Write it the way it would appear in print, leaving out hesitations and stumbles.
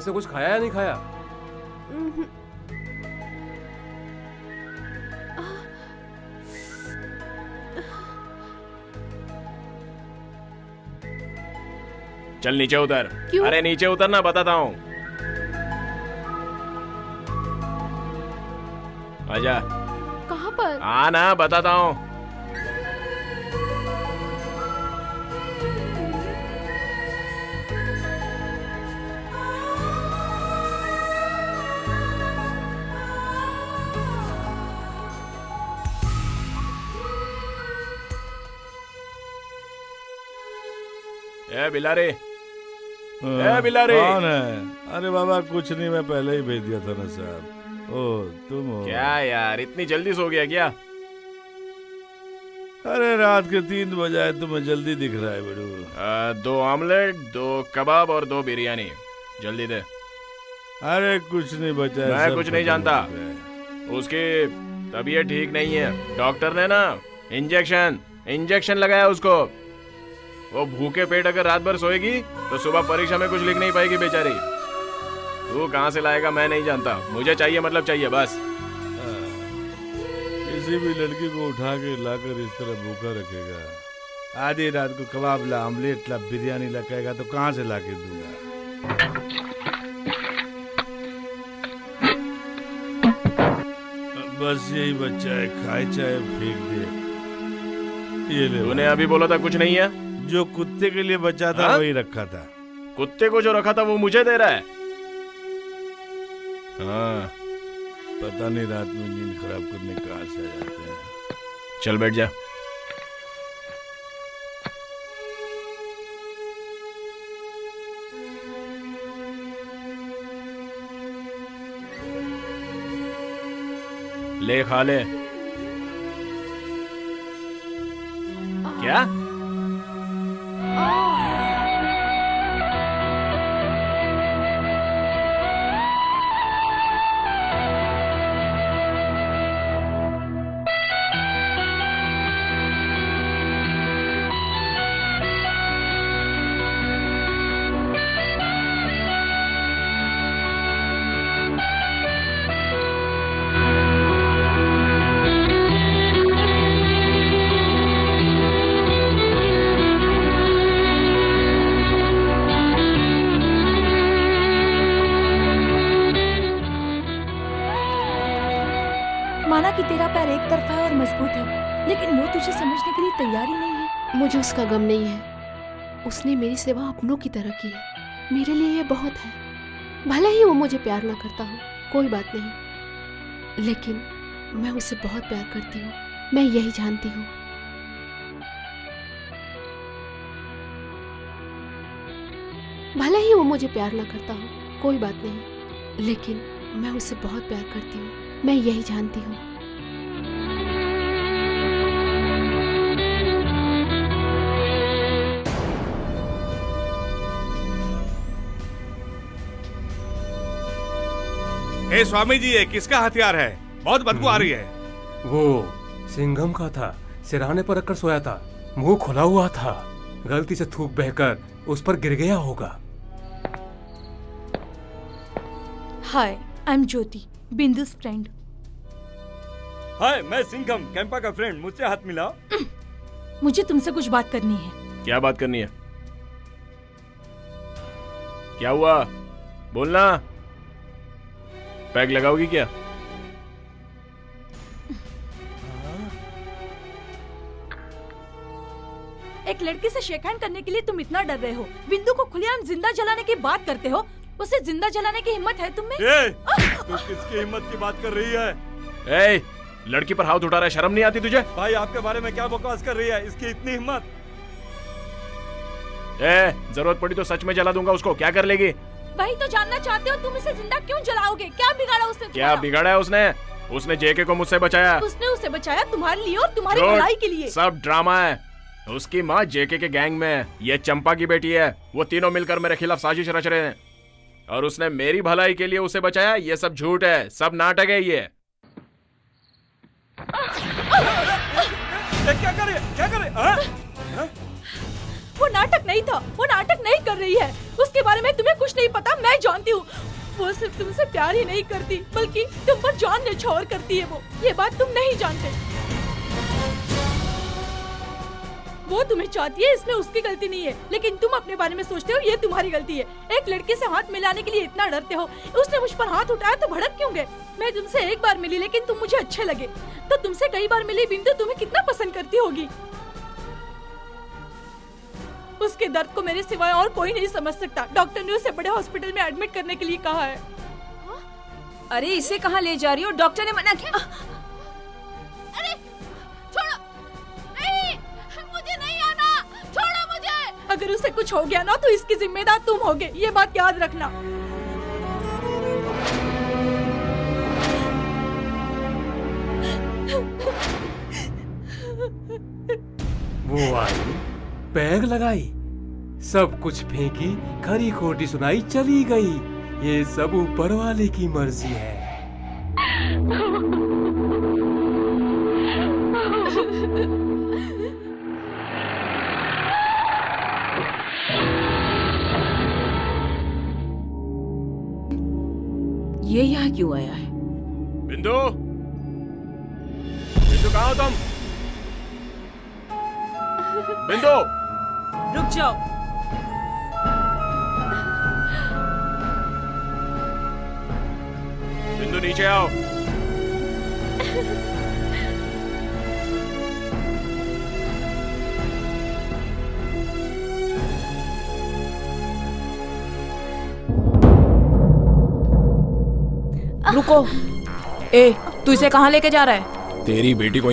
ऐसे कुछ खाया या नहीं खाया? चल नीचे उतर। क्यों? अरे नीचे उतर ना, बताता हूँ। आजा। कहाँ पर? ना बताता हूँ। बिलारी, बिलारी। कौन है? अरे बाबा कुछ नहीं, मैं पहले ही भेज दिया था ना साहब। ओ तुम हो? क्या यार इतनी जल्दी सो गया क्या? अरे रात के 3 बजे तुम्हें जल्दी दिख रहा है बेड़ू। 2 ऑमलेट, 2 कबाब और 2 बिरयानी, जल्दी दे। अरे कुछ नहीं बचा है, मैं सब कुछ नहीं खत्म हो जानता। चुका है। उसकी तबीयत ठीक नहीं है, डॉक्टर ने ना इंजेक्शन लगाया उसको। वो भूखे पेट अगर रात भर सोएगी तो सुबह परीक्षा में कुछ लिख नहीं पाएगी बेचारी। तू कहाँ से लाएगा मैं नहीं जानता, मुझे चाहिए मतलब चाहिए बस। किसी भी लड़की को उठा के लाकर इस तरह भूखा रखेगा? आधी रात को कबाब ला, ऑमलेट ला, बिरयानी ला कहेगा तो कहाँ से ला के दूंगा? बस यही बच्चा है, खाए चाहे फेंक दे। ये ले। तूने अभी बोला था कुछ नहीं है। जो कुत्ते के लिए बचा था वही रखा था। कुत्ते को जो रखा था वो मुझे दे रहा है। हाँ पता नहीं रात में नींद खराब करने कहाँ से आ जाते हैं। चल बैठ जा। ले खा ले। क्या? माना कि तेरा पैर एक तरफा है और मजबूत है, लेकिन वो तुझे समझने के लिए तैयार ही नहीं है। मुझे उसका गम नहीं है। उसने मेरी सेवा अपनों की तरह की है। मेरे लिए ये बहुत है। भले ही वो मुझे प्यार ना करता हो, कोई बात नहीं, लेकिन मैं उसे बहुत प्यार करती हूँ। मैं यही जानती हूँ। भले ही वो मुझे प्यार ना करता हो, कोई बात नहीं, लेकिन मैं उसे बहुत प्यार करती हूँ। मैं यही जानती हूँ। हे स्वामी जी, ये किसका हथियार है? बहुत बदबू आ रही है। वो सिंघम का था, सिरहाने पर रखकर सोया था, मुंह खुला हुआ था, गलती से थूक बहकर उस पर गिर गया होगा। हाय, आई एम ज्योति, बिंदुस फ्रेंड। हाय, मैं सिंघम, कैंपा का फ्रेंड। मुझसे हाथ मिलाओ। मुझे तुमसे कुछ बात करनी है। क्या बात करनी है? क्या हुआ? बोलना। पैग लगाओगी क्या? एक लड़की से शेक हैंड करने के लिए तुम इतना डर रहे हो, बिंदु को खुलेआम जिंदा जलाने की बात करते हो। उसे जिंदा जलाने की हिम्मत है तुम में? तू किसकी हिम्मत की बात कर रही है? ए, लड़की पर हाथ उठा रहा है, शर्म नहीं आती तुझे? भाई आपके बारे में क्या बकवास कर रही है? इसकी इतनी हिम्मत? जरूरत पड़ी तो सच में जला दूंगा उसको। क्या कर लेगी? वही तो जानना चाहते हो, तुम इसे जिंदा क्यों जलाओगे? क्या बिगाड़ा उसने? क्या बिगाड़ा है उसने? उसने जेके को मुझसे बचाया। उसने उसे बचाया तुम्हारे लिए और तुम्हारी झूठ। भलाई के लिए। सब ड्रामा है। उसकी माँ जेके के गैंग में है, ये चंपा की बेटी है। वो तीनों मिलकर मेरे खिलाफ साजिश रच रहे हैं और उसने मेरी भलाई के लिए उसे बचाया। ये सब झूठ है, सब नाटक है ये। क्या करे? वो नाटक नहीं था, वो नाटक नहीं कर रही है। उसके बारे में तुम्हें कुछ नहीं पता, मैं जानती हूँ। वो सिर्फ तुमसे प्यार ही नहीं करती, बल्कि तुम पर जान न्यौछावर करती है। वो ये बात तुम नहीं जानते। वो तुम्हें चाहती है, इसमें उसकी गलती नहीं है, लेकिन तुम अपने बारे में सोचते हो ये तुम्हारी गलती है। एक लड़के से हाथ मिलाने के लिए इतना डरते हो, उसने मुझ पर हाथ उठाया तो भड़क क्यों गए? मैं तुमसे एक बार मिली, लेकिन तुम मुझे अच्छे लगे, तो तुमसे कई बार मिली बिंदु तुम्हें कितना पसंद करती होगी। उसके दर्द को मेरे सिवाय और कोई नहीं समझ सकता। डॉक्टर ने उसे बड़े हॉस्पिटल में एडमिट करने के लिए कहा है। अरे इसे कहाँ ले जा रही हो? डॉक्टर ने मना किया। अरे छोड़ो, नहीं, मुझे नहीं आना, छोड़ो मुझे। अगर उसे कुछ हो गया ना तो इसकी जिम्मेदार तुम होगे, ये बात याद रखना। वो आई, पैग लगाई, सब कुछ फेंकी, खरी खोटी सुनाई, चली गई। ये सब ऊपर वाले की मर्जी है। ये यहाँ क्यों आया है? बिंदु, बिंदु कहाँ हो तुम? बिंदु, रुक जाओ। बिंदु नीचे आओ। रुको। ए, तू इसे कहाँ लेके जा रहा है? तेरी बेटी को